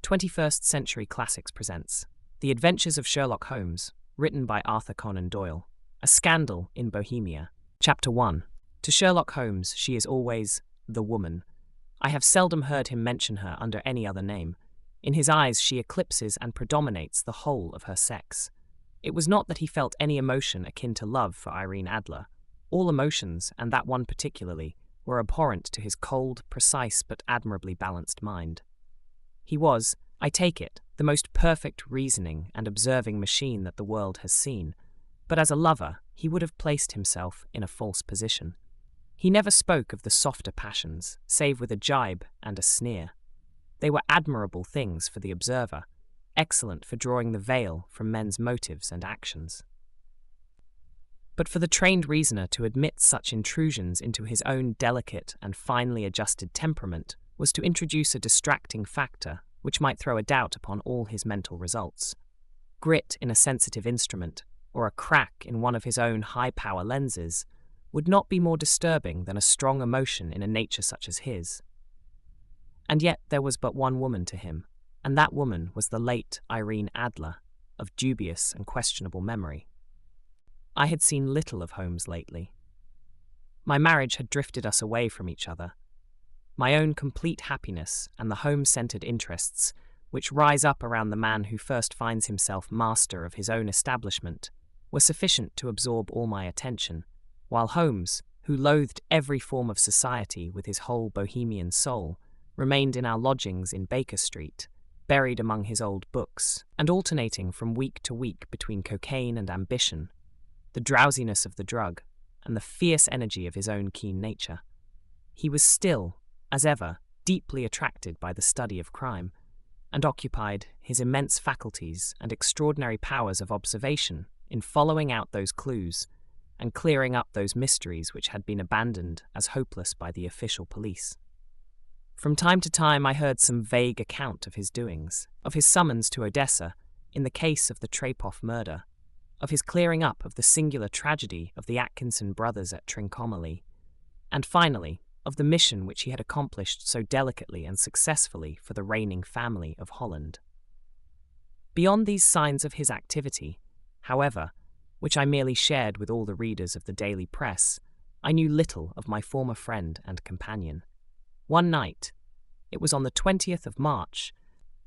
21st Century Classics presents The Adventures of Sherlock Holmes, written by Arthur Conan Doyle. A Scandal in Bohemia. Chapter 1. To Sherlock Holmes, she is always the woman. I have seldom heard him mention her under any other name. In his eyes, she eclipses and predominates the whole of her sex. It was not that he felt any emotion akin to love for Irene Adler. All emotions, and that one particularly, were abhorrent to his cold, precise, but admirably balanced mind. He was, I take it, the most perfect reasoning and observing machine that the world has seen, but as a lover, he would have placed himself in a false position. He never spoke of the softer passions, save with a jibe and a sneer. They were admirable things for the observer, excellent for drawing the veil from men's motives and actions. But for the trained reasoner to admit such intrusions into his own delicate and finely adjusted temperament was to introduce a distracting factor which might throw a doubt upon all his mental results. Grit in a sensitive instrument, or a crack in one of his own high-power lenses, would not be more disturbing than a strong emotion in a nature such as his. And yet there was but one woman to him, and that woman was the late Irene Adler, of dubious and questionable memory. I had seen little of Holmes lately. My marriage had drifted us away from each other. My own complete happiness and the home-centered interests which rise up around the man who first finds himself master of his own establishment were sufficient to absorb all my attention, while Holmes, who loathed every form of society with his whole bohemian soul, remained in our lodgings in Baker Street, buried among his old books, and alternating from week to week between cocaine and ambition, the drowsiness of the drug, and the fierce energy of his own keen nature. He was still, as ever, deeply attracted by the study of crime, and occupied his immense faculties and extraordinary powers of observation in following out those clues and clearing up those mysteries which had been abandoned as hopeless by the official police. From time to time I heard some vague account of his doings, of his summons to Odessa in the case of the Trepoff murder, of his clearing up of the singular tragedy of the Atkinson brothers at Trincomalee, and finally, of the mission which he had accomplished so delicately and successfully for the reigning family of Holland. Beyond these signs of his activity, however, which I merely shared with all the readers of the daily press, I knew little of my former friend and companion. One night, it was on the 20th of March,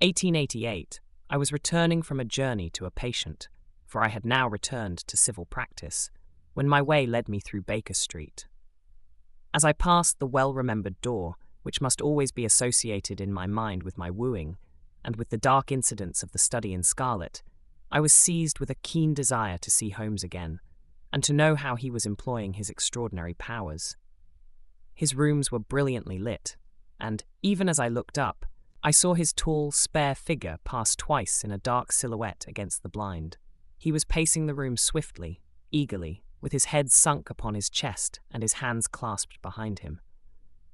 1888, I was returning from a journey to a patient, for I had now returned to civil practice, when my way led me through Baker Street. As I passed the well-remembered door, which must always be associated in my mind with my wooing, and with the dark incidents of the study in scarlet, I was seized with a keen desire to see Holmes again, and to know how he was employing his extraordinary powers. His rooms were brilliantly lit, and, even as I looked up, I saw his tall, spare figure pass twice in a dark silhouette against the blind. He was pacing the room swiftly, eagerly, with his head sunk upon his chest and his hands clasped behind him.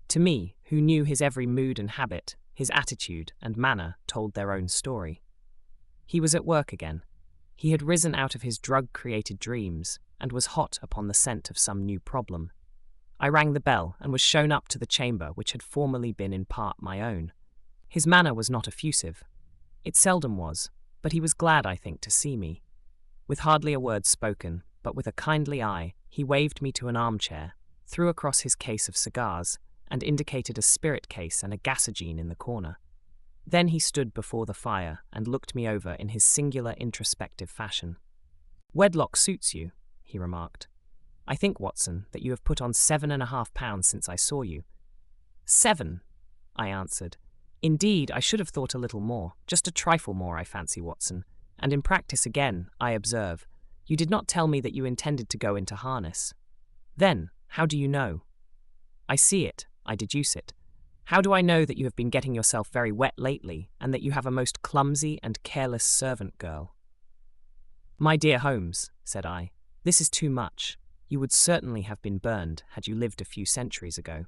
To me, who knew his every mood and habit, his attitude and manner told their own story. He was at work again. He had risen out of his drug-created dreams and was hot upon the scent of some new problem. I rang the bell and was shown up to the chamber which had formerly been in part my own. His manner was not effusive. It seldom was, but he was glad, I think, to see me. With hardly a word spoken, but with a kindly eye, he waved me to an armchair, threw across his case of cigars, and indicated a spirit case and a gasogene in the corner. Then he stood before the fire and looked me over in his singular introspective fashion. "Wedlock suits you," he remarked. "I think, Watson, that you have put on 7.5 pounds since I saw you." "7," I answered. "Indeed, I should have thought a little more, just a trifle more, I fancy, Watson. And in practice again, I observe. You did not tell me that you intended to go into harness. Then, how do you know?" "I see it, I deduce it. How do I know that you have been getting yourself very wet lately, and that you have a most clumsy and careless servant girl?" "My dear Holmes," said I, "this is too much. You would certainly have been burned had you lived a few centuries ago.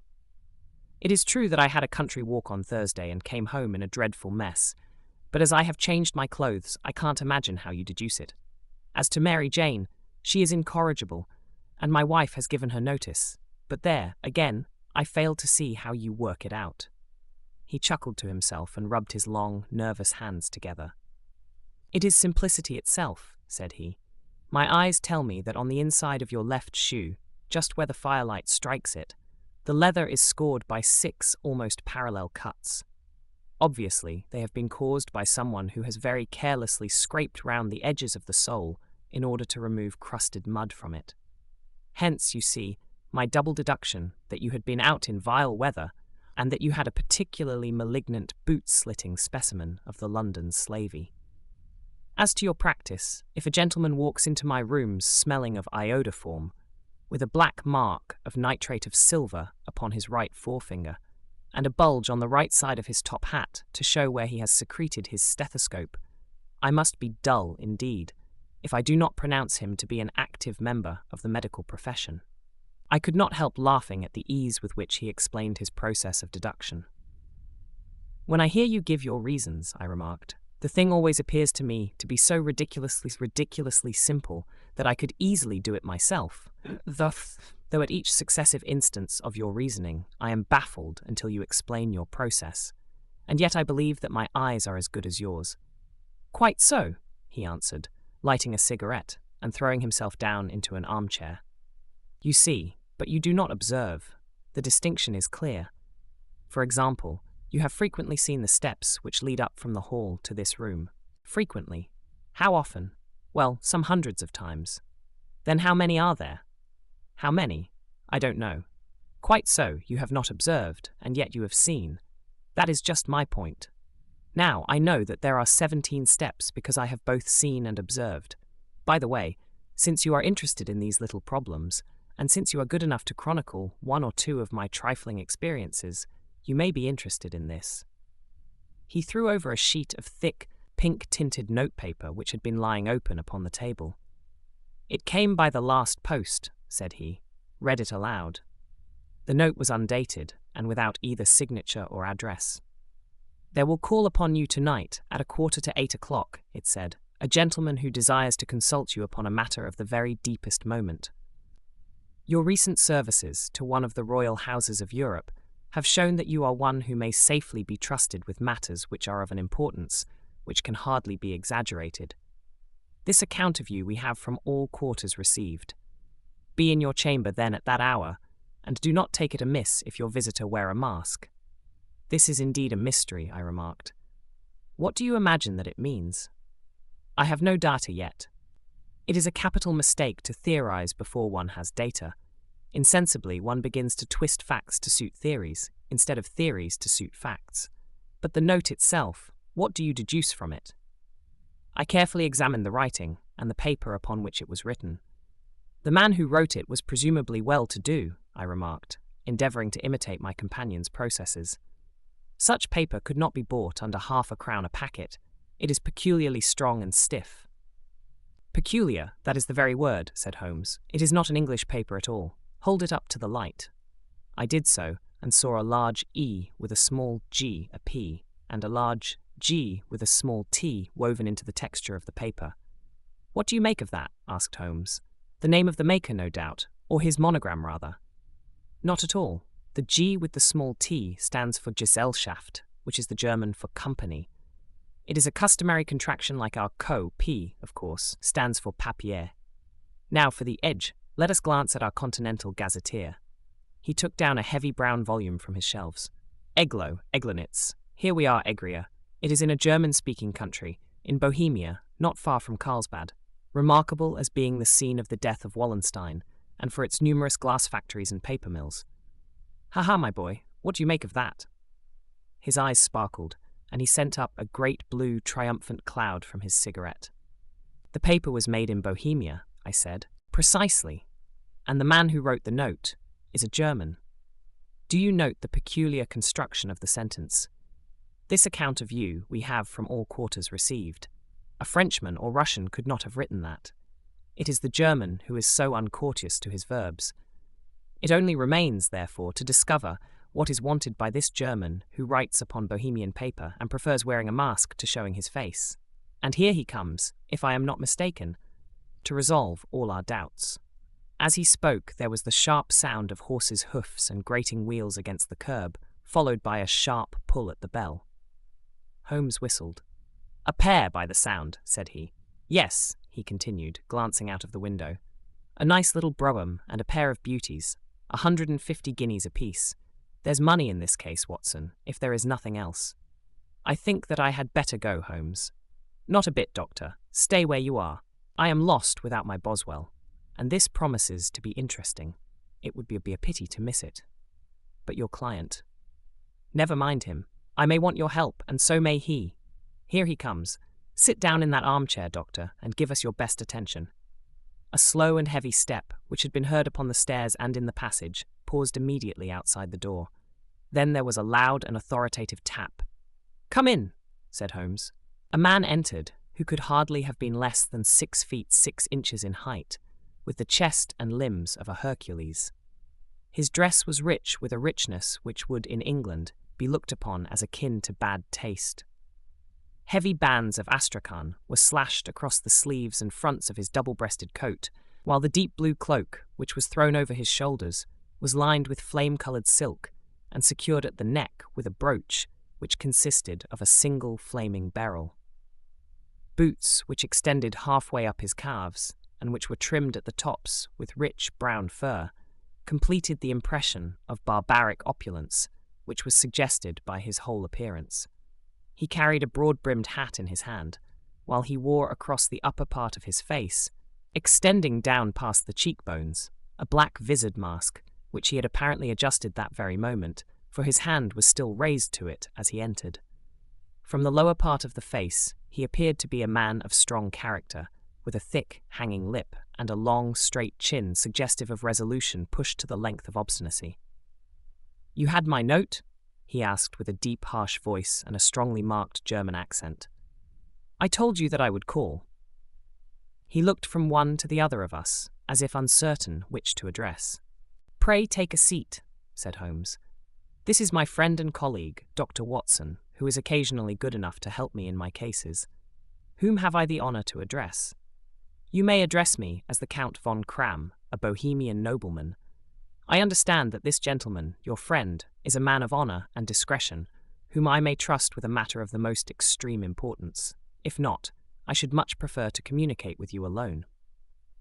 It is true that I had a country walk on Thursday and came home in a dreadful mess, but as I have changed my clothes, I can't imagine how you deduce it. As to Mary Jane, she is incorrigible, and my wife has given her notice, but there, again, I fail to see how you work it out." He chuckled to himself and rubbed his long, nervous hands together. "It is simplicity itself," said he. "My eyes tell me that on the inside of your left shoe, just where the firelight strikes it, the leather is scored by 6 almost parallel cuts. Obviously, they have been caused by someone who has very carelessly scraped round the edges of the sole in order to remove crusted mud from it. Hence, you see, my double deduction that you had been out in vile weather and that you had a particularly malignant boot-slitting specimen of the London slavey. As to your practice, if a gentleman walks into my rooms smelling of iodoform, with a black mark of nitrate of silver upon his right forefinger, and a bulge on the right side of his top hat to show where he has secreted his stethoscope, I must be dull indeed if I do not pronounce him to be an active member of the medical profession." I could not help laughing at the ease with which he explained his process of deduction. "When I hear you give your reasons," I remarked, "the thing always appears to me to be so ridiculously simple that I could easily do it myself. Though at each successive instance of your reasoning, I am baffled until you explain your process. And yet I believe that my eyes are as good as yours." "Quite so," he answered, lighting a cigarette and throwing himself down into an armchair. "You see, but you do not observe. The distinction is clear. For example, you have frequently seen the steps which lead up from the hall to this room. Frequently. How often? Well, some hundreds of times. Then how many are there? How many? I don't know. Quite so, you have not observed, and yet you have seen. That is just my point. Now, I know that there are 17 steps because I have both seen and observed. By the way, since you are interested in these little problems, and since you are good enough to chronicle 1 or 2 of my trifling experiences, you may be interested in this." He threw over a sheet of thick, pink-tinted notepaper which had been lying open upon the table. "It came by the last post," said he, read it aloud. The note was undated, and without either signature or address. "There will call upon you tonight at 7:45, it said, "a gentleman who desires to consult you upon a matter of the very deepest moment. Your recent services to one of the royal houses of Europe have shown that you are one who may safely be trusted with matters which are of an importance which can hardly be exaggerated. This account of you we have from all quarters received. Be in your chamber then at that hour, and do not take it amiss if your visitor wear a mask." "This is indeed a mystery," I remarked. "What do you imagine that it means?" "I have no data yet. It is a capital mistake to theorize before one has data. Insensibly, one begins to twist facts to suit theories, instead of theories to suit facts. But the note itself, what do you deduce from it?" I carefully examined the writing and the paper upon which it was written. "The man who wrote it was presumably well-to-do," I remarked, endeavouring to imitate my companion's processes. "Such paper could not be bought under £0.50 a packet. It is peculiarly strong and stiff." "Peculiar, that is the very word," said Holmes. "It is not an English paper at all. Hold it up to the light." I did so, and saw a large E with a small g, a P, and a large G with a small T woven into the texture of the paper. "What do you make of that?" asked Holmes. "The name of the maker, no doubt, or his monogram, rather." "Not at all. The G with the small T stands for Gesellschaft, which is the German for company. It is a customary contraction like our Co, P, of course, stands for papier. Now for the edge, let us glance at our continental gazetteer." He took down a heavy brown volume from his shelves. Eglinitz. Here we are, Egria. It is in a German-speaking country, in Bohemia, not far from Carlsbad, remarkable as being the scene of the death of Wallenstein, and for its numerous glass factories and paper mills. "Ha, my boy, what do you make of that?" His eyes sparkled, and he sent up a great blue triumphant cloud from his cigarette. "The paper was made in Bohemia," I said. "Precisely. And the man who wrote the note is a German. Do you note the peculiar construction of the sentence? This account of you we have from all quarters received. A Frenchman or Russian could not have written that. It is the German who is so uncourteous to his verbs. It only remains, therefore, to discover what is wanted by this German who writes upon Bohemian paper and prefers wearing a mask to showing his face. And here he comes, if I am not mistaken, to resolve all our doubts." As he spoke, there was the sharp sound of horses' hoofs and grating wheels against the curb, followed by a sharp pull at the bell. Holmes whistled. "A pair, by the sound," said he. "Yes," he continued, glancing out of the window. "A nice little brougham and a pair of beauties, 150 guineas apiece. There's money in this case, Watson, if there is nothing else. I think that I had better go, Holmes." "Not a bit, Doctor. Stay where you are. I am lost without my Boswell, and this promises to be interesting. It would be a pity to miss it. But your client—" "Never mind him. I may want your help, and so may he. Here he comes. Sit down in that armchair, Doctor, and give us your best attention." A slow and heavy step, which had been heard upon the stairs and in the passage, paused immediately outside the door. Then there was a loud and authoritative tap. "Come in," said Holmes. A man entered, who could hardly have been less than 6 feet 6 inches in height, with the chest and limbs of a Hercules. His dress was rich with a richness which would, in England, be looked upon as akin to bad taste. Heavy bands of astrakhan were slashed across the sleeves and fronts of his double-breasted coat, while the deep blue cloak, which was thrown over his shoulders, was lined with flame-coloured silk and secured at the neck with a brooch which consisted of a single flaming beryl. Boots, which extended halfway up his calves, and which were trimmed at the tops with rich brown fur, completed the impression of barbaric opulence which was suggested by his whole appearance. He carried a broad-brimmed hat in his hand, while he wore across the upper part of his face, extending down past the cheekbones, a black vizard mask, which he had apparently adjusted that very moment, for his hand was still raised to it as he entered. From the lower part of the face, he appeared to be a man of strong character, with a thick, hanging lip and a long, straight chin suggestive of resolution pushed to the length of obstinacy. "You had my note?" he asked with a deep, harsh voice and a strongly marked German accent. "I told you that I would call." He looked from one to the other of us, as if uncertain which to address. "Pray take a seat," said Holmes. "This is my friend and colleague, Dr. Watson, who is occasionally good enough to help me in my cases. Whom have I the honour to address?" "You may address me as the Count von Kram, a Bohemian nobleman. I understand that this gentleman, your friend, is a man of honour and discretion, whom I may trust with a matter of the most extreme importance. If not, I should much prefer to communicate with you alone."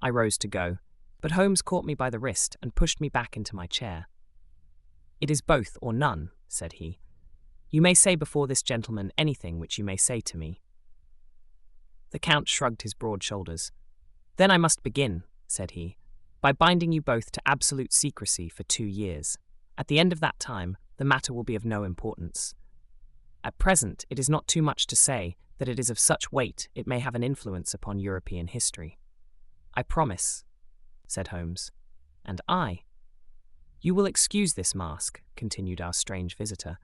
I rose to go, but Holmes caught me by the wrist and pushed me back into my chair. "It is both or none," said he. "You may say before this gentleman anything which you may say to me." The Count shrugged his broad shoulders. "Then I must begin," said he, "by binding you both to absolute secrecy for 2 years. At the end of that time, the matter will be of no importance. At present, it is not too much to say that it is of such weight it may have an influence upon European history." "I promise," said Holmes. "And I." "You will excuse this mask," continued our strange visitor.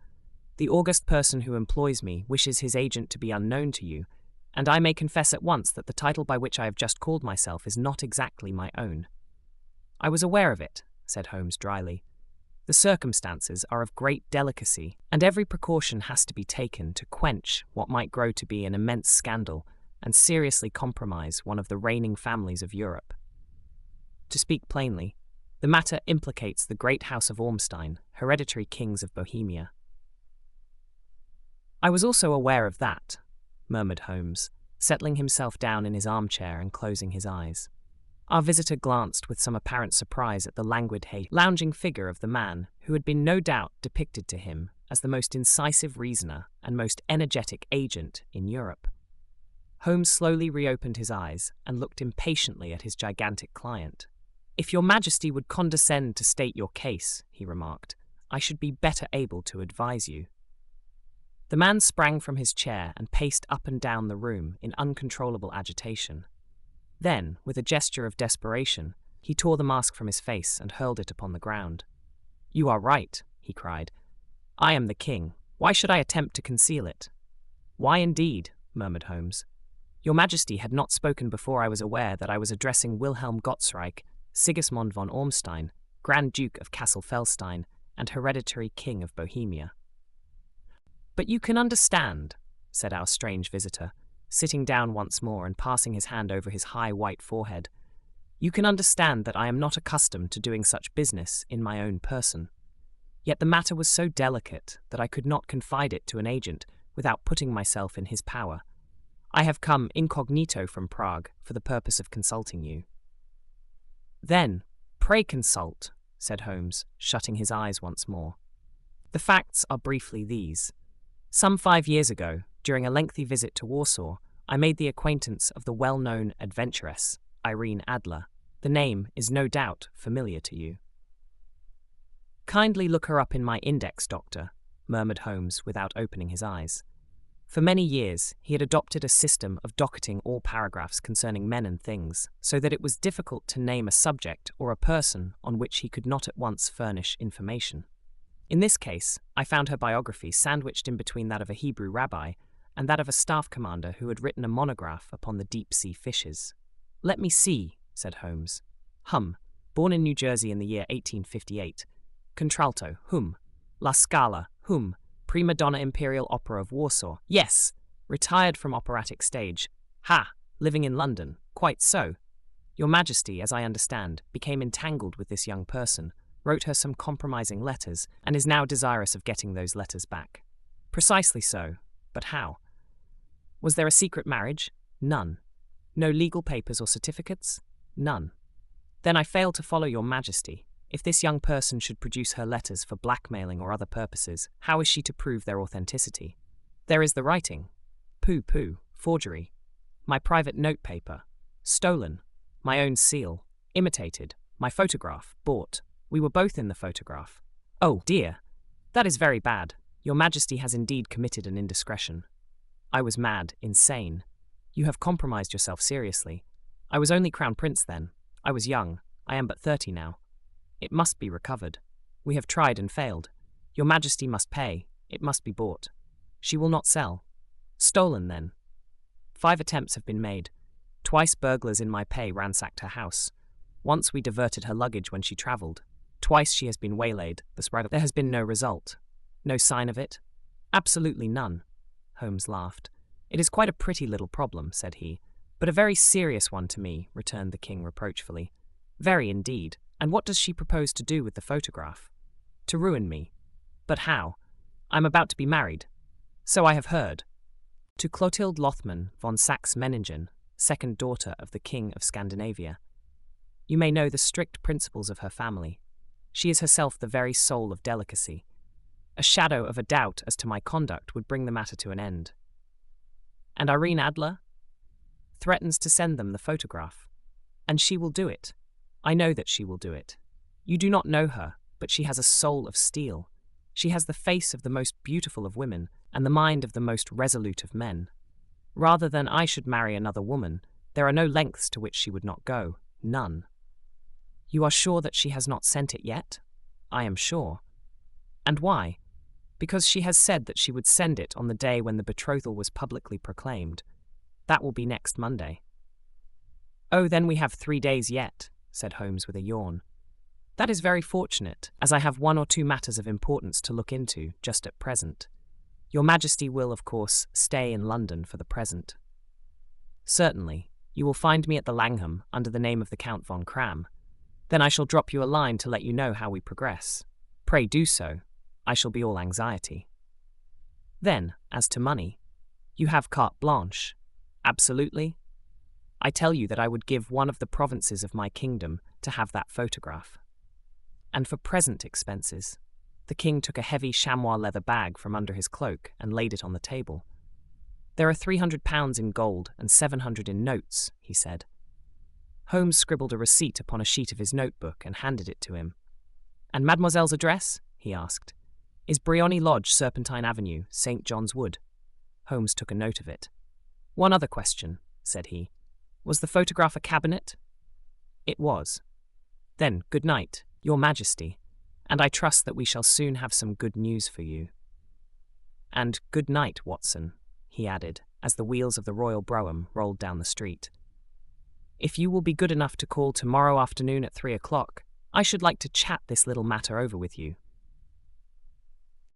"The august person who employs me wishes his agent to be unknown to you, and I may confess at once that the title by which I have just called myself is not exactly my own." "I was aware of it," said Holmes dryly. "The circumstances are of great delicacy, and every precaution has to be taken to quench what might grow to be an immense scandal and seriously compromise one of the reigning families of Europe. To speak plainly, the matter implicates the great house of Ormstein, hereditary kings of Bohemia." "I was also aware of that," murmured Holmes, settling himself down in his armchair and closing his eyes. Our visitor glanced with some apparent surprise at the languid, lounging figure of the man who had been no doubt depicted to him as the most incisive reasoner and most energetic agent in Europe. Holmes slowly reopened his eyes and looked impatiently at his gigantic client. "If your Majesty would condescend to state your case," he remarked, "I should be better able to advise you." The man sprang from his chair and paced up and down the room in uncontrollable agitation. Then, with a gesture of desperation, he tore the mask from his face and hurled it upon the ground. "You are right," he cried. "I am the king. Why should I attempt to conceal it?" "Why indeed?" murmured Holmes. "Your Majesty had not spoken before I was aware that I was addressing Wilhelm Gottsreich, Sigismund von Ormstein, Grand Duke of Cassel-Felstein, and hereditary King of Bohemia." "But you can understand," said our strange visitor, sitting down once more and passing his hand over his high white forehead. "You can understand that I am not accustomed to doing such business in my own person. Yet the matter was so delicate that I could not confide it to an agent without putting myself in his power. I have come incognito from Prague for the purpose of consulting you." "Then, pray consult," said Holmes, shutting his eyes once more. "The facts are briefly these. Some 5 years ago, during a lengthy visit to Warsaw, I made the acquaintance of the well-known adventuress, Irene Adler. The name is no doubt familiar to you." "Kindly look her up in my index, Doctor," murmured Holmes without opening his eyes. For many years, he had adopted a system of docketing all paragraphs concerning men and things, so that it was difficult to name a subject or a person on which he could not at once furnish information. In this case, I found her biography sandwiched in between that of a Hebrew rabbi and that of a staff commander who had written a monograph upon the deep-sea fishes. "Let me see," said Holmes. Born in New Jersey in the year 1858. Contralto, La Scala, Prima Donna Imperial Opera of Warsaw. Yes, retired from operatic stage. Living in London. Quite so. Your Majesty, as I understand, became entangled with this young person, wrote her some compromising letters, and is now desirous of getting those letters back." "Precisely so. But how? Was there a secret marriage?" "None." "No legal papers or certificates?" "None." "Then I fail to follow your Majesty. If this young person should produce her letters for blackmailing or other purposes, how is she to prove their authenticity?" "There is the writing." Pooh, forgery. My private notepaper. Stolen. My own seal. Imitated. My photograph. Bought. We were both in the photograph." "Oh, dear. That is very bad. Your Majesty has indeed committed an indiscretion." "I was mad, insane. You have compromised yourself seriously. I was only Crown Prince then. I was young. I am but 30 now. It must be recovered. We have tried and failed. Your Majesty must pay. It must be bought. She will not sell." "Stolen, then?" 5 attempts have been made. Twice burglars in my pay ransacked her house. Once we diverted her luggage when she travelled. Twice she has been waylaid. There has been no result. "No sign of it?" "Absolutely none." Holmes laughed. "It is quite a pretty little problem," said he. "But a very serious one to me," returned the king reproachfully. "Very indeed. And what does she propose to do with the photograph?" "To ruin me." "But how?" "I'm about to be married." "So I have heard." "To Clotilde Lothman von Saxe-Meiningen, second daughter of the King of Scandinavia. You may know the strict principles of her family. She is herself the very soul of delicacy. A shadow of a doubt as to my conduct would bring the matter to an end." "And Irene Adler?" "Threatens to send them the photograph. And she will do it. I know that she will do it. You do not know her, but she has a soul of steel. She has the face of the most beautiful of women and the mind of the most resolute of men. Rather than I should marry another woman, there are no lengths to which she would not go. None." "You are sure that she has not sent it yet?" "I am sure." "And why?" "Because she has said that she would send it on the day when the betrothal was publicly proclaimed. That will be next Monday." "Oh, then we have 3 days yet," said Holmes with a yawn. "That is very fortunate, as I have 1 or 2 matters of importance to look into just at present. Your Majesty will, of course, stay in London for the present." "Certainly. You will find me at the Langham under the name of the Count von Cram. Then I shall drop you a line to let you know how we progress." "Pray do so. I shall be all anxiety." "Then, as to money, you have carte blanche." "Absolutely. I tell you that I would give one of the provinces of my kingdom to have that photograph." "And for present expenses?" The king took a heavy chamois leather bag from under his cloak and laid it on the table. "There are £300 in gold and 700 in notes," he said. Holmes scribbled a receipt upon a sheet of his notebook and handed it to him. "And mademoiselle's address?" he asked. "Is Briony Lodge, Serpentine Avenue, St. John's Wood." Holmes took a note of it. "One other question," said he. "Was the photograph a cabinet?" "It was." "Then, good night, Your Majesty, and I trust that we shall soon have some good news for you." "And good night, Watson," he added, as the wheels of the royal brougham rolled down the street. "If you will be good enough to call tomorrow afternoon at 3 o'clock, I should like to chat this little matter over with you."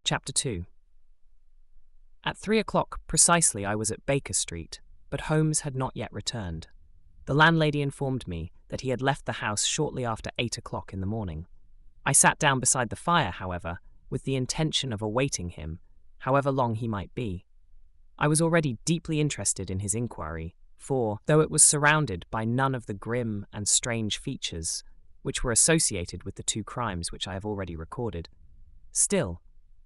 Chapter 2. At 3 o'clock precisely I was at Baker Street, but Holmes had not yet returned. The landlady informed me that he had left the house shortly after 8 o'clock in the morning. I sat down beside the fire, however, with the intention of awaiting him, however long he might be. I was already deeply interested in his inquiry, for, though it was surrounded by none of the grim and strange features which were associated with the two crimes which I have already recorded, still,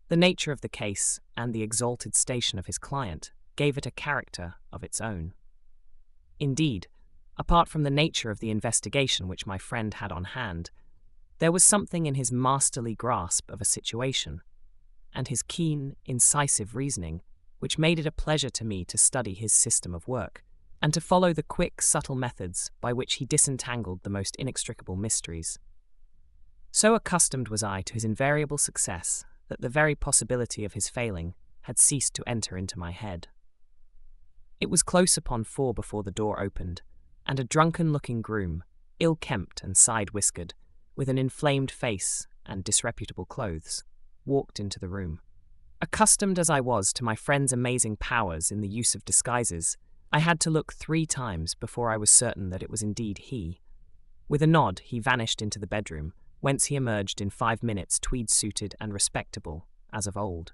the nature of the case and the exalted station of his client gave it a character of its own. Indeed, apart from the nature of the investigation which my friend had on hand, there was something in his masterly grasp of a situation, and his keen, incisive reasoning, which made it a pleasure to me to study his system of work, and to follow the quick, subtle methods by which he disentangled the most inextricable mysteries. So accustomed was I to his invariable success that the very possibility of his failing had ceased to enter into my head. It was close upon 4 before the door opened, and a drunken-looking groom, ill-kempt and side-whiskered, with an inflamed face and disreputable clothes, walked into the room. Accustomed as I was to my friend's amazing powers in the use of disguises, I had to look 3 times before I was certain that it was indeed he. With a nod, he vanished into the bedroom, whence he emerged in 5 minutes tweed-suited and respectable, as of old.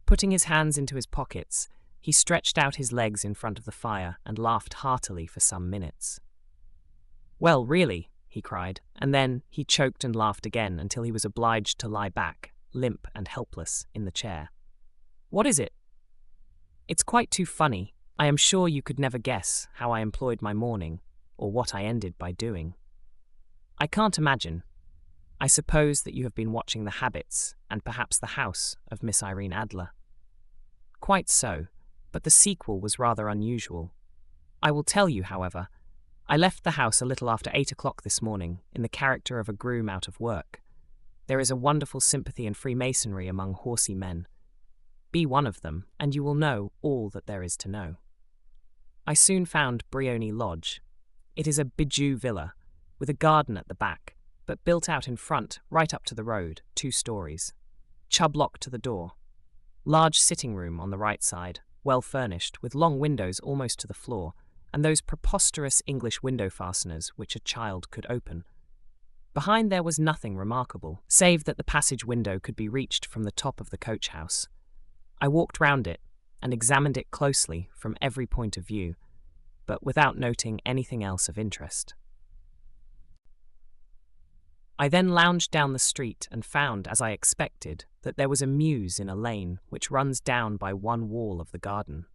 Putting his hands into his pockets, he stretched out his legs in front of the fire and laughed heartily for some minutes. "Well, really," he cried, and then he choked and laughed again until he was obliged to lie back, limp and helpless, in the chair. "What is it?" "It's quite too funny. I am sure you could never guess how I employed my morning, or what I ended by doing." "I can't imagine. I suppose that you have been watching the habits, and perhaps the house, of Miss Irene Adler." "Quite so, but the sequel was rather unusual. I will tell you, however. I left the house a little after 8 o'clock this morning, in the character of a groom out of work. There is a wonderful sympathy and freemasonry among horsey men. Be one of them, and you will know all that there is to know. I soon found Briony Lodge. It is a bijou villa, with a garden at the back, but built out in front, right up to the road, 2 stories. Chublock to the door. Large sitting room on the right side, well furnished, with long windows almost to the floor, and those preposterous English window fasteners which a child could open. Behind there was nothing remarkable, save that the passage window could be reached from the top of the coach-house. I walked round it, and examined it closely from every point of view, but without noting anything else of interest. I then lounged down the street and found, as I expected, that there was a mews in a lane which runs down by one wall of the garden.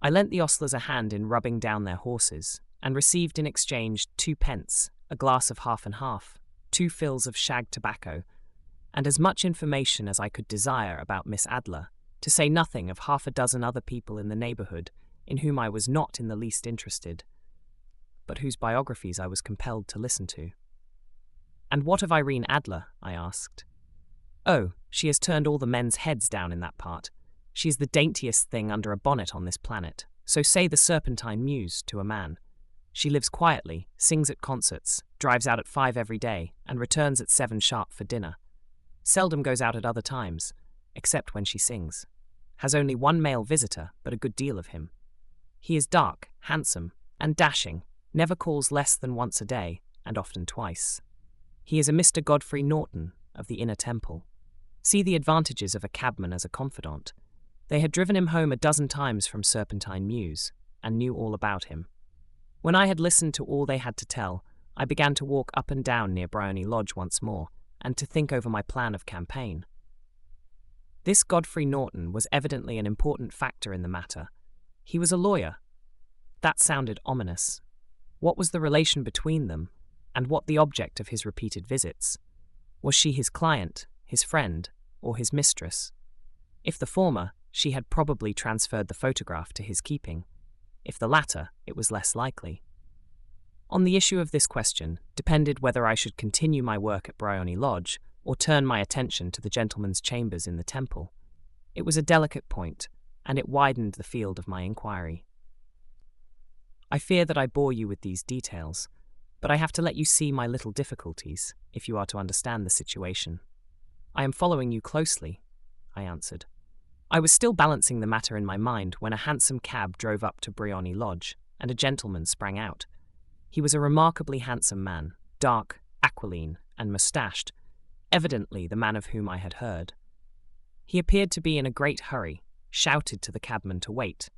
I lent the ostlers a hand in rubbing down their horses, and received in exchange 2 pence, a glass of half and half, 2 fills of shag tobacco, and as much information as I could desire about Miss Adler, to say nothing of 6 other people in the neighbourhood in whom I was not in the least interested, but whose biographies I was compelled to listen to. "And what of Irene Adler?" I asked. "Oh, she has turned all the men's heads down in that part. She is the daintiest thing under a bonnet on this planet, so say the Serpentine Mews to a man. She lives quietly, sings at concerts, drives out at 5 every day, and returns at 7 sharp for dinner. Seldom goes out at other times, except when she sings. Has only 1 male visitor, but a good deal of him. He is dark, handsome, and dashing, never calls less than once a day, and often twice. He is a Mr. Godfrey Norton, of the Inner Temple. See the advantages of a cabman as a confidant. They had driven him home 12 times from Serpentine Mews, and knew all about him. When I had listened to all they had to tell, I began to walk up and down near Briony Lodge once more, and to think over my plan of campaign. This Godfrey Norton was evidently an important factor in the matter. He was a lawyer. That sounded ominous. What was the relation between them, and what the object of his repeated visits? Was she his client, his friend, or his mistress? If the former, she had probably transferred the photograph to his keeping. If the latter, it was less likely. On the issue of this question depended whether I should continue my work at Briony Lodge or turn my attention to the gentleman's chambers in the Temple. It was a delicate point, and it widened the field of my inquiry. I fear that I bore you with these details, but I have to let you see my little difficulties, if you are to understand the situation. I am following you closely, I answered. I was still balancing the matter in my mind when a handsome cab drove up to Briony Lodge, and a gentleman sprang out. He was a remarkably handsome man, dark, aquiline, and moustached. evidently the man of whom I had heard. He appeared to be in a great hurry, shouted to the cabman to wait,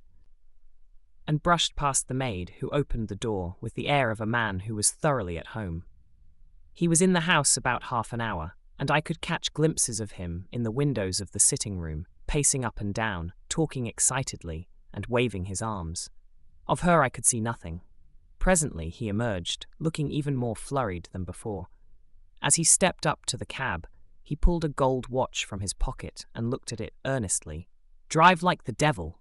and brushed past the maid, who opened the door with the air of a man who was thoroughly at home. He was in the house about half an hour, and I could catch glimpses of him in the windows of the sitting room, pacing up and down, talking excitedly, and waving his arms. Of her I could see nothing. Presently he emerged, looking even more flurried than before. As he stepped up to the cab, he pulled a gold watch from his pocket and looked at it earnestly. "Drive like the devil,"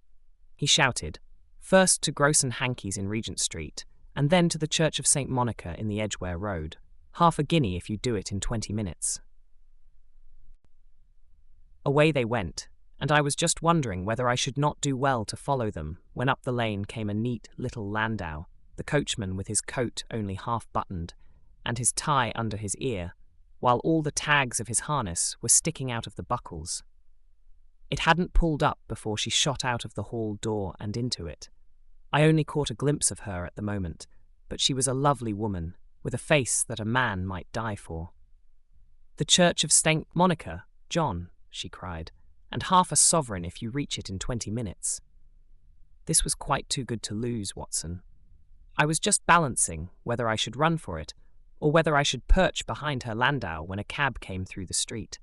he shouted, first to Gross & Hankey's in Regent Street, and then to the Church of St. Monica in the Edgware Road. Half a guinea if you do it in 20 minutes. Away they went, and I was just wondering whether I should not do well to follow them when up the lane came a neat little landau, the coachman with his coat only half buttoned, and his tie under his ear, while all the tags of his harness were sticking out of the buckles. It hadn't pulled up before she shot out of the hall door and into it. I only caught a glimpse of her at the moment, but she was a lovely woman, with a face that a man might die for. "The Church of St. Monica, John," she cried, "and half a sovereign if you reach it in 20 minutes. This was quite too good to lose, Watson. I was just balancing whether I should run for it, or whether I should perch behind her landau when a cab came through the street.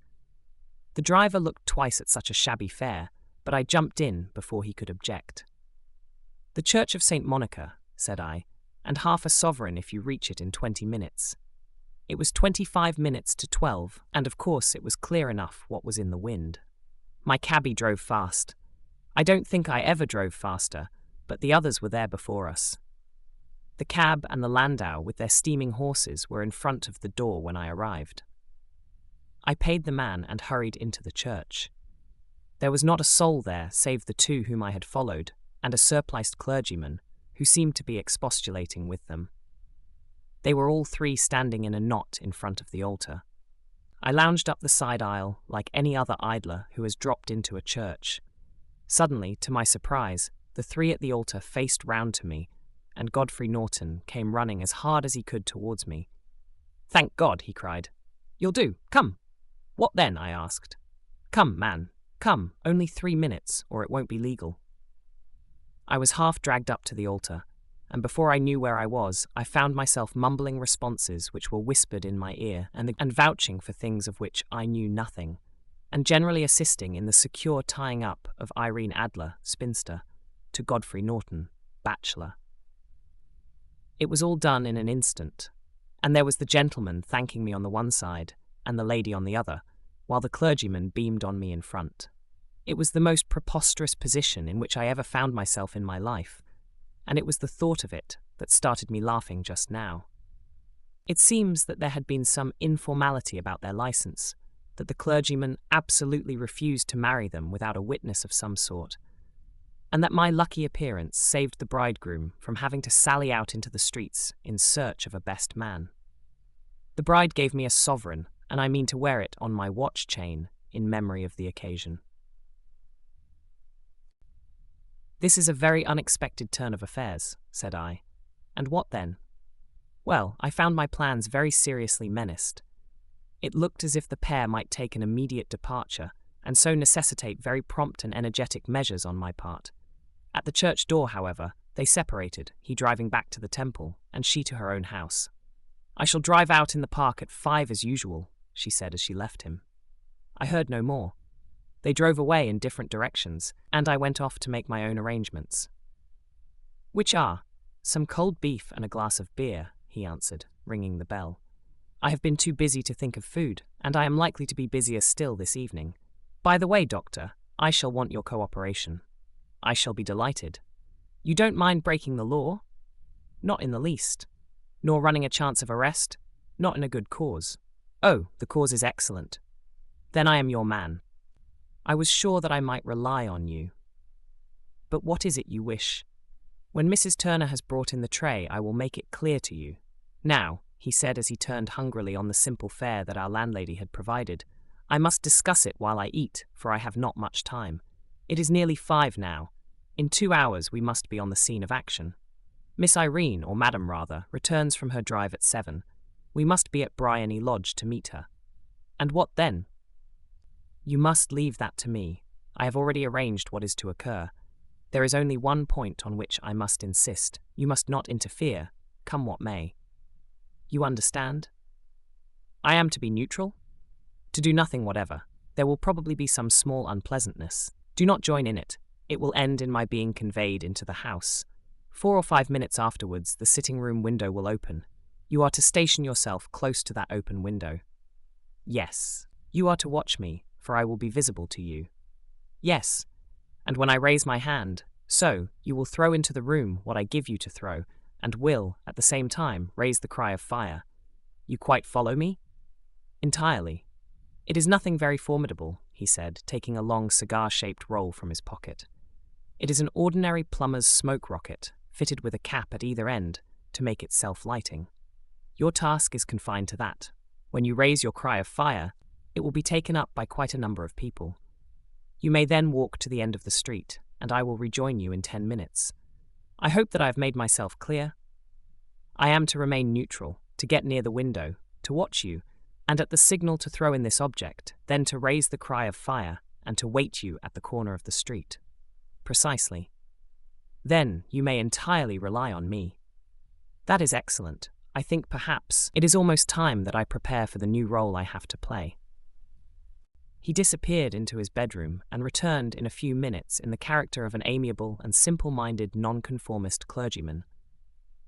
The driver looked twice at such a shabby fare, but I jumped in before he could object. "The Church of St. Monica," said I, "and half a sovereign if you reach it in 20 minutes. It was 25 minutes to 12, and of course it was clear enough what was in the wind. My cabby drove fast. I don't think I ever drove faster, but the others were there before us. The cab and the landau with their steaming horses were in front of the door when I arrived. I paid the man and hurried into the church. There was not a soul there save the two whom I had followed, and a surpliced clergyman, who seemed to be expostulating with them. They were all three standing in a knot in front of the altar. I lounged up the side aisle like any other idler who has dropped into a church. Suddenly, to my surprise, the three at the altar faced round to me, and Godfrey Norton came running as hard as he could towards me. "Thank God," he cried. "You'll do. Come." "What then?" I asked. "Come, man. Come. Only 3 minutes, or it won't be legal." I was half dragged up to the altar, and before I knew where I was, I found myself mumbling responses which were whispered in my ear and vouching for things of which I knew nothing, and generally assisting in the secure tying up of Irene Adler, spinster, to Godfrey Norton, bachelor. It was all done in an instant, and there was the gentleman thanking me on the one side and the lady on the other, while the clergyman beamed on me in front. It was the most preposterous position in which I ever found myself in my life, and it was the thought of it that started me laughing just now. It seems that there had been some informality about their license, that the clergyman absolutely refused to marry them without a witness of some sort, and that my lucky appearance saved the bridegroom from having to sally out into the streets in search of a best man. The bride gave me a sovereign, and I mean to wear it on my watch chain in memory of the occasion. "This is a very unexpected turn of affairs," said I. "And what then?" "Well, I found my plans very seriously menaced. It looked as if the pair might take an immediate departure, and so necessitate very prompt and energetic measures on my part. At the church door, however, they separated, he driving back to the temple, and she to her own house. "I shall drive out in the park at 5 as usual," she said as she left him. I heard no more. They drove away in different directions, and I went off to make my own arrangements. "Which are some cold beef and a glass of beer," he answered, ringing the bell. "I have been too busy to think of food, and I am likely to be busier still this evening. By the way, Doctor, I shall want your cooperation." "I shall be delighted." "You don't mind breaking the law?" "Not in the least." "Nor running a chance of arrest?" "Not in a good cause." "Oh, the cause is excellent." "Then I am your man." "I was sure that I might rely on you." "But what is it you wish?" "When Mrs. Turner has brought in the tray, I will make it clear to you. Now," he said as he turned hungrily on the simple fare that our landlady had provided, "I must discuss it while I eat, for I have not much time. It is nearly 5 now. In 2 hours we must be on the scene of action. Miss Irene, or Madam rather, returns from her drive at 7. We must be at Bryony Lodge to meet her." And what then? You must leave that to me. I have already arranged what is to occur. There is only one point on which I must insist. You must not interfere, come what may. You understand? I am to be neutral? To do nothing whatever. There will probably be some small unpleasantness. Do not join in it. It will end in my being conveyed into the house. 4 or 5 minutes afterwards, the sitting-room window will open. You are to station yourself close to that open window. Yes, you are to watch me, for I will be visible to you. Yes, and when I raise my hand, so, you will throw into the room what I give you to throw, and will, at the same time, raise the cry of fire. You quite follow me? Entirely. It is nothing very formidable, he said, taking a long cigar-shaped roll from his pocket. It is an ordinary plumber's smoke rocket, fitted with a cap at either end, to make it self-lighting. Your task is confined to that. When you raise your cry of fire, it will be taken up by quite a number of people. You may then walk to the end of the street, and I will rejoin you in 10 minutes. I hope that I have made myself clear. I am to remain neutral, to get near the window, to watch you, and at the signal to throw in this object, then to raise the cry of fire, and to wait you at the corner of the street. Precisely. Then you may entirely rely on me. That is excellent. I think perhaps it is almost time that I prepare for the new role I have to play. He disappeared into his bedroom and returned in a few minutes in the character of an amiable and simple-minded nonconformist clergyman.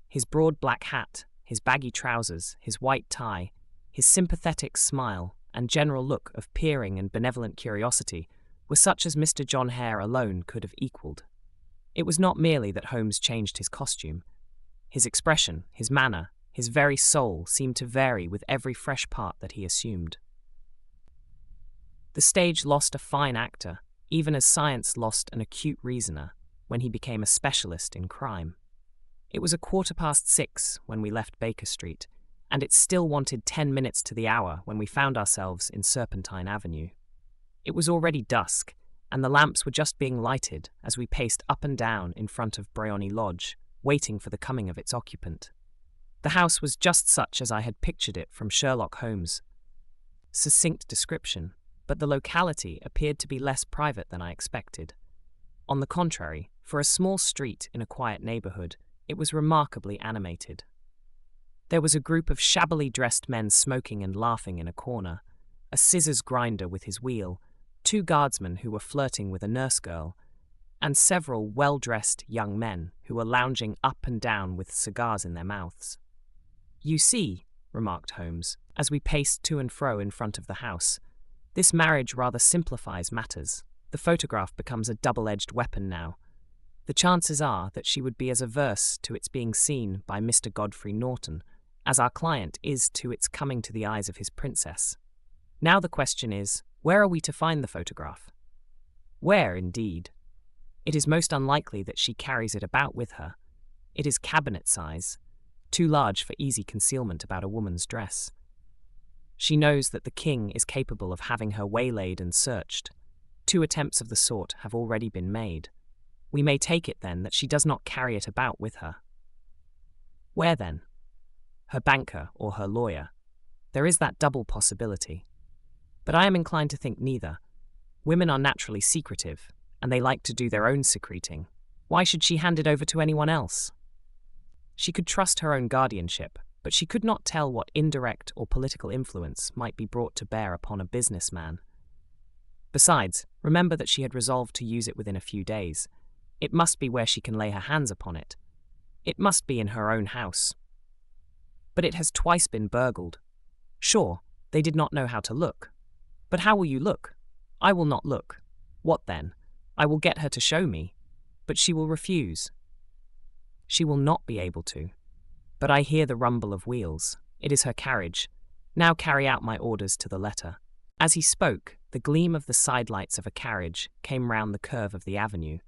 His broad black hat, his baggy trousers, his white tie, his sympathetic smile, and general look of peering and benevolent curiosity were such as Mr. John Hare alone could have equalled. It was not merely that Holmes changed his costume. His expression, his manner, his very soul seemed to vary with every fresh part that he assumed. The stage lost a fine actor, even as science lost an acute reasoner, when he became a specialist in crime. It was 6:15 when we left Baker Street, and it still wanted 10 minutes to the hour when we found ourselves in Serpentine Avenue. It was already dusk, and the lamps were just being lighted as we paced up and down in front of Briony Lodge, waiting for the coming of its occupant. The house was just such as I had pictured it from Sherlock Holmes' succinct description, but the locality appeared to be less private than I expected. On the contrary, for a small street in a quiet neighbourhood, it was remarkably animated. There was a group of shabbily dressed men smoking and laughing in a corner, a scissors grinder with his wheel, 2 guardsmen who were flirting with a nurse girl, and several well-dressed young men who were lounging up and down with cigars in their mouths. "You see," remarked Holmes, as we paced to and fro in front of the house, "this marriage rather simplifies matters. The photograph becomes a double-edged weapon now. The chances are that she would be as averse to its being seen by Mr. Godfrey Norton as our client is to its coming to the eyes of his princess. Now the question is, where are we to find the photograph? Where, indeed? It is most unlikely that she carries it about with her. It is cabinet size, too large for easy concealment about a woman's dress. She knows that the king is capable of having her waylaid and searched. 2 attempts of the sort have already been made. We may take it, then, that she does not carry it about with her. Where, then? Her banker or her lawyer. There is that double possibility. But I am inclined to think neither. Women are naturally secretive, and they like to do their own secreting. Why should she hand it over to anyone else? She could trust her own guardianship, but she could not tell what indirect or political influence might be brought to bear upon a businessman. Besides, remember that she had resolved to use it within a few days. It must be where she can lay her hands upon it. It must be in her own house. But it has twice been burgled. Sure, they did not know how to look. But how will you look? I will not look. What then? I will get her to show me. But she will refuse. She will not be able to. But I hear the rumble of wheels. It is her carriage. Now carry out my orders to the letter. As he spoke, the gleam of the sidelights of a carriage came round the curve of the avenue.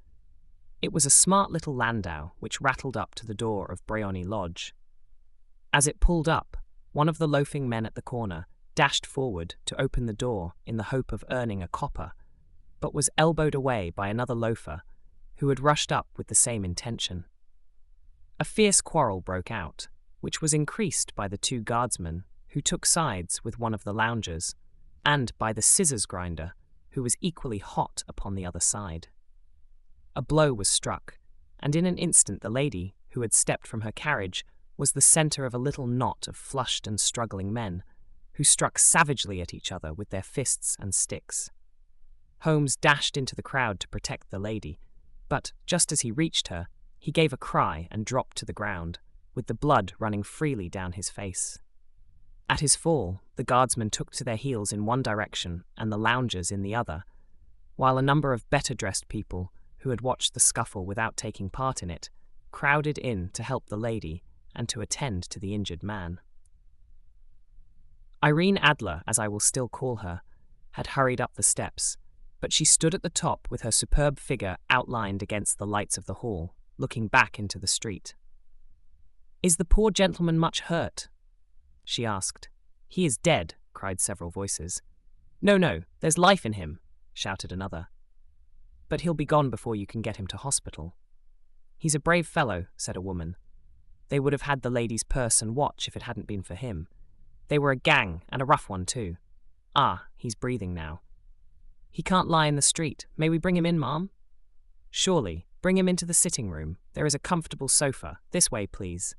It was a smart little landau which rattled up to the door of Briony Lodge. As it pulled up, one of the loafing men at the corner dashed forward to open the door in the hope of earning a copper, but was elbowed away by another loafer who had rushed up with the same intention. A fierce quarrel broke out, which was increased by the 2 guardsmen who took sides with one of the loungers. and by the scissors grinder, who was equally hot upon the other side. A blow was struck, and in an instant the lady, who had stepped from her carriage, was the centre of a little knot of flushed and struggling men, who struck savagely at each other with their fists and sticks. Holmes dashed into the crowd to protect the lady, but just as he reached her, he gave a cry and dropped to the ground, with the blood running freely down his face. At his fall, the guardsmen took to their heels in one direction and the loungers in the other, while a number of better-dressed people, who had watched the scuffle without taking part in it, crowded in to help the lady and to attend to the injured man. Irene Adler, as I will still call her, had hurried up the steps, but she stood at the top with her superb figure outlined against the lights of the hall, looking back into the street. "Is the poor gentleman much hurt?" she asked. "He is dead," cried several voices. No, there's life in him," shouted another. "But he'll be gone before you can get him to hospital." "He's a brave fellow," said a woman. "They would have had the lady's purse and watch if it hadn't been for him. They were a gang, and a rough one too. Ah, he's breathing now." "He can't lie in the street. May we bring him in, ma'am?" "Surely. Bring him into the sitting room. There is a comfortable sofa. This way, please."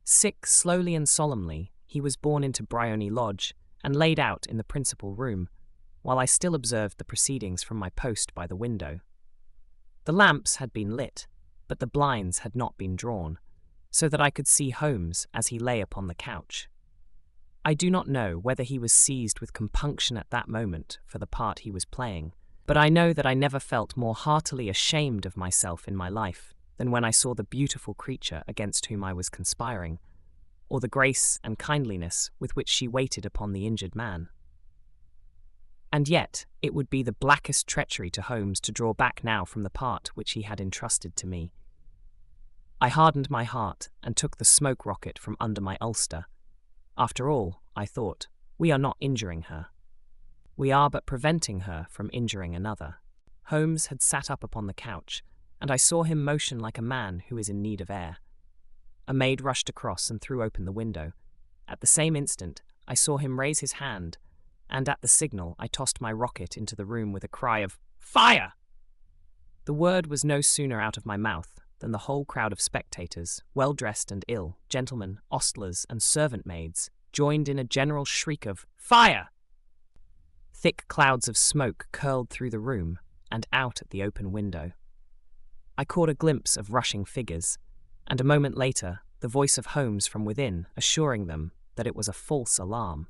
Sick slowly and solemnly, he was borne into Briony Lodge and laid out in the principal room, while I still observed the proceedings from my post by the window. The lamps had been lit, but the blinds had not been drawn, so that I could see Holmes as he lay upon the couch. I do not know whether he was seized with compunction at that moment for the part he was playing, but I know that I never felt more heartily ashamed of myself in my life than when I saw the beautiful creature against whom I was conspiring, or the grace and kindliness with which she waited upon the injured man. And yet it would be the blackest treachery to Holmes to draw back now from the part which he had entrusted to me. I hardened my heart and took the smoke rocket from under my ulster. After all, I thought, we are not injuring her. We are but preventing her from injuring another. Holmes had sat up upon the couch, and I saw him motion like a man who is in need of air. A maid rushed across and threw open the window. At the same instant, I saw him raise his hand, and at the signal I tossed my rocket into the room with a cry of "Fire!" The word was no sooner out of my mouth than the whole crowd of spectators, well-dressed and ill, gentlemen, ostlers, and servant-maids, joined in a general shriek of "Fire!" Thick clouds of smoke curled through the room and out at the open window. I caught a glimpse of rushing figures, and a moment later the voice of Holmes from within assuring them that it was a false alarm.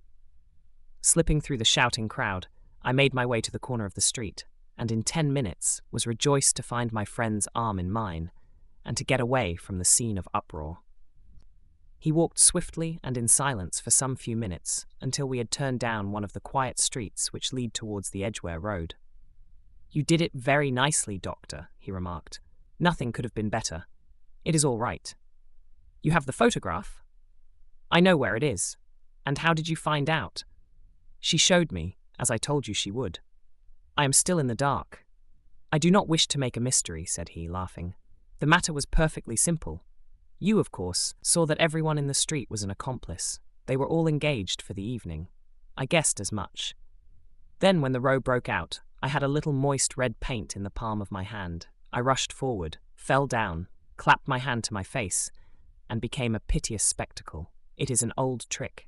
Slipping through the shouting crowd, I made my way to the corner of the street, and in 10 minutes was rejoiced to find my friend's arm in mine, and to get away from the scene of uproar. He walked swiftly and in silence for some few minutes, until we had turned down one of the quiet streets which lead towards the Edgware Road. "You did it very nicely, Doctor," he remarked. "Nothing could have been better. It is all right. You have the photograph? I know where it is. And how did you find out?" "She showed me, as I told you she would. I am still in the dark." "I do not wish to make a mystery," said he, laughing. "The matter was perfectly simple. You, of course, saw that everyone in the street was an accomplice. They were all engaged for the evening. I guessed as much. Then, when the row broke out, I had a little moist red paint in the palm of my hand. I rushed forward, fell down, clapped my hand to my face, and became a piteous spectacle. It is an old trick.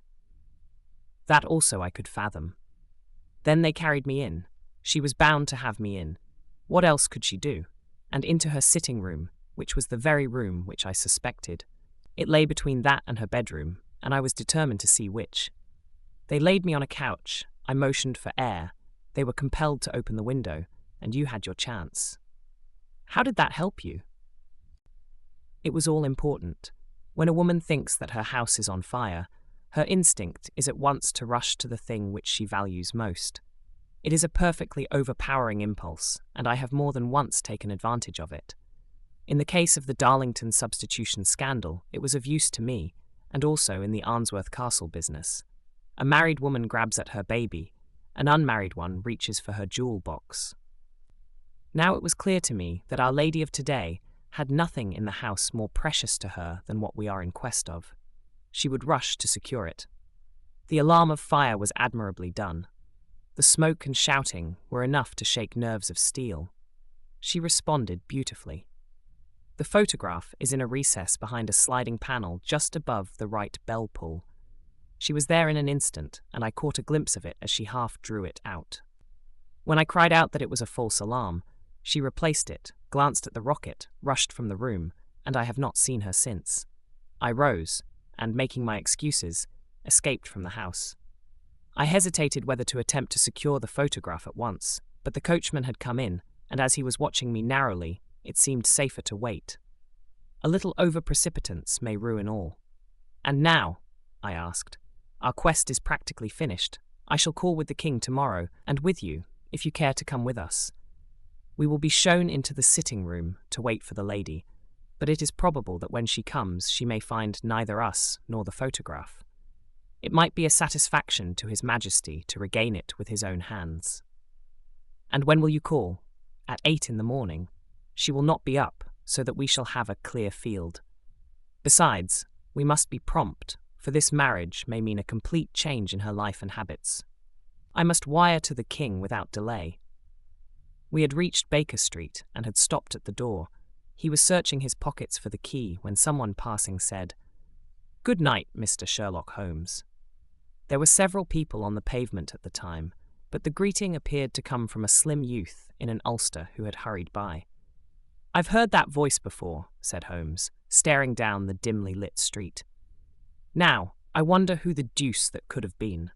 That also I could fathom. Then they carried me in. She was bound to have me in. What else could she do? And into her sitting room, which was the very room which I suspected. It lay between that and her bedroom, and I was determined to see which. They laid me on a couch. I motioned for air. They were compelled to open the window, and you had your chance. How did that help you? It was all important. When a woman thinks that her house is on fire, her instinct is at once to rush to the thing which she values most. It is a perfectly overpowering impulse, and I have more than once taken advantage of it. In the case of the Darlington substitution scandal, it was of use to me, and also in the Arnsworth Castle business. A married woman grabs at her baby, an unmarried one reaches for her jewel box. Now it was clear to me that Our Lady of today had nothing in the house more precious to her than what we are in quest of. She would rush to secure it. The alarm of fire was admirably done. The smoke and shouting were enough to shake nerves of steel. She responded beautifully. The photograph is in a recess behind a sliding panel just above the right bell pull. She was there in an instant, and I caught a glimpse of it as she half drew it out. When I cried out that it was a false alarm, she replaced it, glanced at the rocket, rushed from the room, and I have not seen her since. I rose, and making my excuses, escaped from the house. I hesitated whether to attempt to secure the photograph at once, but the coachman had come in, and as he was watching me narrowly, it seemed safer to wait. A little over-precipitance may ruin all. "And now?" I asked. "Our quest is practically finished. I shall call with the king tomorrow, and with you, if you care to come with us. We will be shown into the sitting room to wait for the lady, but it is probable that when she comes she may find neither us nor the photograph. It might be a satisfaction to His Majesty to regain it with his own hands." "And when will you call?" "At 8 in the morning. She will not be up, so that we shall have a clear field. Besides, we must be prompt, for this marriage may mean a complete change in her life and habits. I must wire to the king without delay." We had reached Baker Street and had stopped at the door. He was searching his pockets for the key when someone passing said, "Good night, Mr. Sherlock Holmes." There were several people on the pavement at the time, but the greeting appeared to come from a slim youth in an ulster who had hurried by. "I've heard that voice before," said Holmes, staring down the dimly lit street. "Now, I wonder who the deuce that could have been."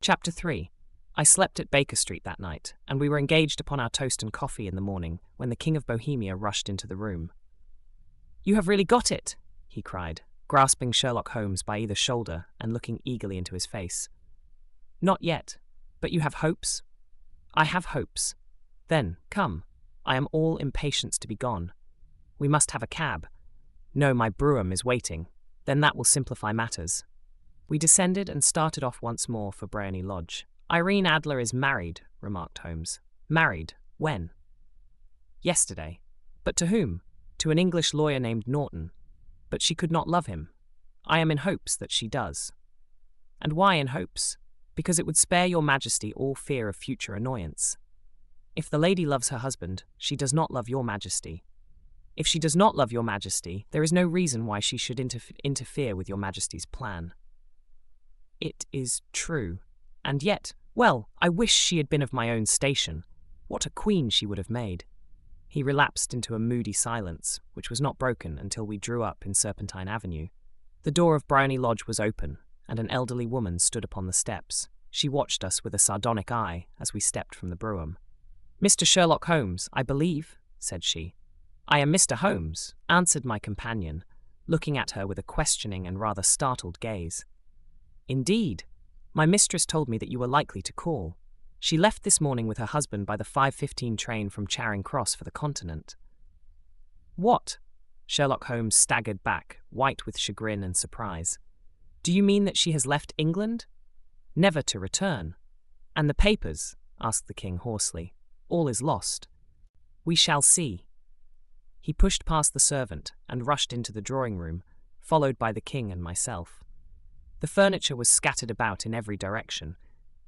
Chapter 3. I slept at Baker Street that night, and we were engaged upon our toast and coffee in the morning when the King of Bohemia rushed into the room. "You have really got it!" he cried, grasping Sherlock Holmes by either shoulder and looking eagerly into his face. "Not yet. But you have hopes?" "I have hopes." "Then, come. I am all impatience to be gone. We must have a cab." "No, my brougham is waiting. Then that will simplify matters." We descended and started off once more for Briony Lodge. "Irene Adler is married," remarked Holmes. "Married? When?" "Yesterday." "But to whom?" "To an English lawyer named Norton. But she could not love him." "I am in hopes that she does." "And why in hopes?" "Because it would spare your Majesty all fear of future annoyance. If the lady loves her husband, she does not love your Majesty. If she does not love your Majesty, there is no reason why she should interfere with your Majesty's plan." "It is true. And yet, well, I wish she had been of my own station. What a queen she would have made." He relapsed into a moody silence, which was not broken until we drew up in Serpentine Avenue. The door of Briony Lodge was open, and an elderly woman stood upon the steps. She watched us with a sardonic eye as we stepped from the brougham. "Mr. Sherlock Holmes, I believe," said she. "I am Mr. Holmes," answered my companion, looking at her with a questioning and rather startled gaze. "Indeed. My mistress told me that you were likely to call. She left this morning with her husband by the 5:15 train from Charing Cross for the Continent." "What?" Sherlock Holmes staggered back, white with chagrin and surprise. "Do you mean that she has left England?" "Never to return." "And the papers?" asked the king hoarsely. "All is lost." "We shall see." He pushed past the servant and rushed into the drawing-room, followed by the king and myself. The furniture was scattered about in every direction,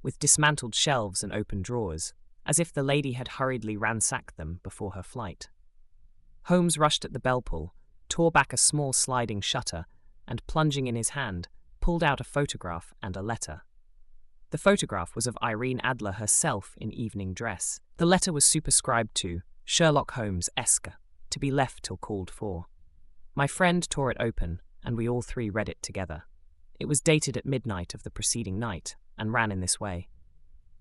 with dismantled shelves and open drawers, as if the lady had hurriedly ransacked them before her flight. Holmes rushed at the bell-pull, tore back a small sliding shutter, and plunging in his hand, pulled out a photograph and a letter. The photograph was of Irene Adler herself in evening dress. The letter was superscribed to Sherlock Holmes, Esq., to be left till called for. My friend tore it open, and we all three read it together. It was dated at midnight of the preceding night, and ran in this way.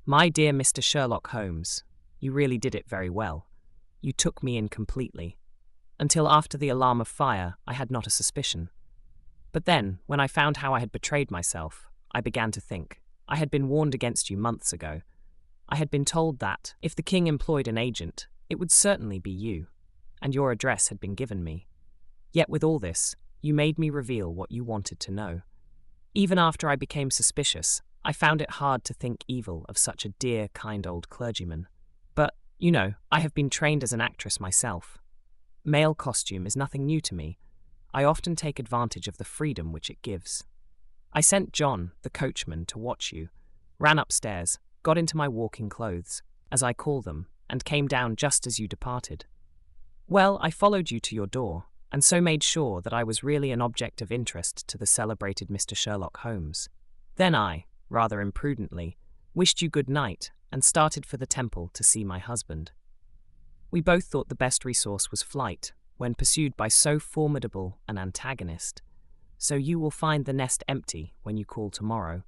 "My dear Mr. Sherlock Holmes, you really did it very well. You took me in completely. Until after the alarm of fire, I had not a suspicion. But then, when I found how I had betrayed myself, I began to think. I had been warned against you months ago. I had been told that, if the king employed an agent, it would certainly be you, and your address had been given me. Yet with all this, you made me reveal what you wanted to know. Even after I became suspicious, I found it hard to think evil of such a dear, kind old clergyman. But, you know, I have been trained as an actress myself. Male costume is nothing new to me. I often take advantage of the freedom which it gives." I sent John, the coachman, to watch you, ran upstairs, got into my walking clothes, as I call them, and came down just as you departed. Well, I followed you to your door, and so made sure that I was really an object of interest to the celebrated Mr. Sherlock Holmes. Then I, rather imprudently, wished you good night and started for the temple to see my husband. We both thought the best resource was flight, when pursued by so formidable an antagonist, so you will find the nest empty when you call tomorrow.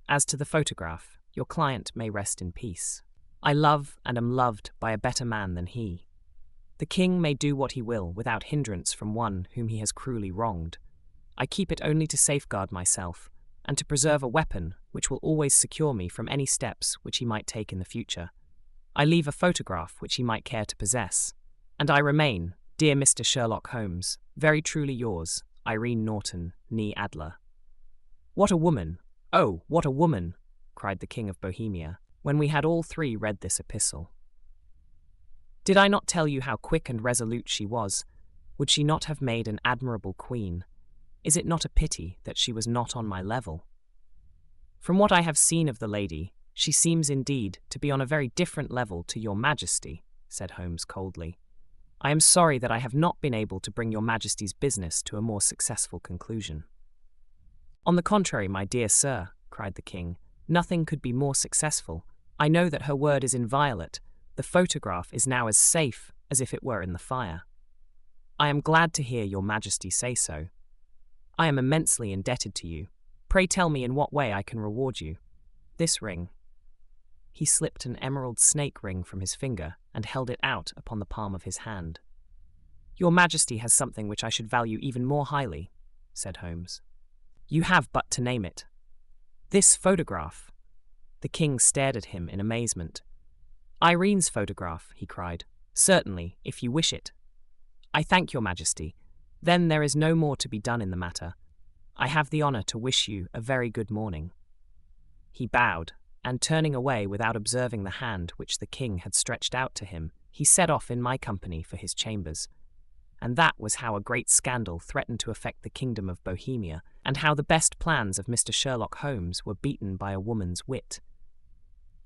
As to the photograph, your client may rest in peace. I love and am loved by a better man than he. The king may do what he will without hindrance from one whom he has cruelly wronged. I keep it only to safeguard myself, and to preserve a weapon which will always secure me from any steps which he might take in the future. I leave a photograph which he might care to possess, and I remain, dear Mr. Sherlock Holmes, very truly yours, Irene Norton, née Adler. What a woman! Oh, what a woman! Cried the King of Bohemia, when we had all three read this epistle. Did I not tell you how quick and resolute she was? Would she not have made an admirable queen? Is it not a pity that she was not on my level? From what I have seen of the lady, she seems indeed to be on a very different level to your Majesty, said Holmes coldly. I am sorry that I have not been able to bring your Majesty's business to a more successful conclusion. On the contrary, my dear sir, cried the king, nothing could be more successful. I know that her word is inviolate. The photograph is now as safe as if it were in the fire. I am glad to hear your Majesty say so. I am immensely indebted to you. Pray tell me in what way I can reward you. This ring. He slipped an emerald snake ring from his finger and held it out upon the palm of his hand. Your Majesty has something which I should value even more highly, said Holmes. You have but to name it. This photograph. The king stared at him in amazement. Irene's photograph, he cried. Certainly, if you wish it. I thank your Majesty. Then there is no more to be done in the matter. I have the honour to wish you a very good morning. He bowed, and turning away without observing the hand which the king had stretched out to him, he set off in my company for his chambers. And that was how a great scandal threatened to affect the kingdom of Bohemia, and how the best plans of Mr. Sherlock Holmes were beaten by a woman's wit.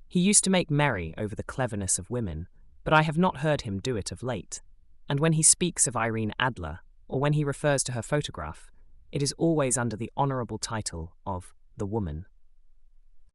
He used to make merry over the cleverness of women, but I have not heard him do it of late, and when he speaks of Irene Adler, or when he refers to her photograph, it is always under the honourable title of the woman.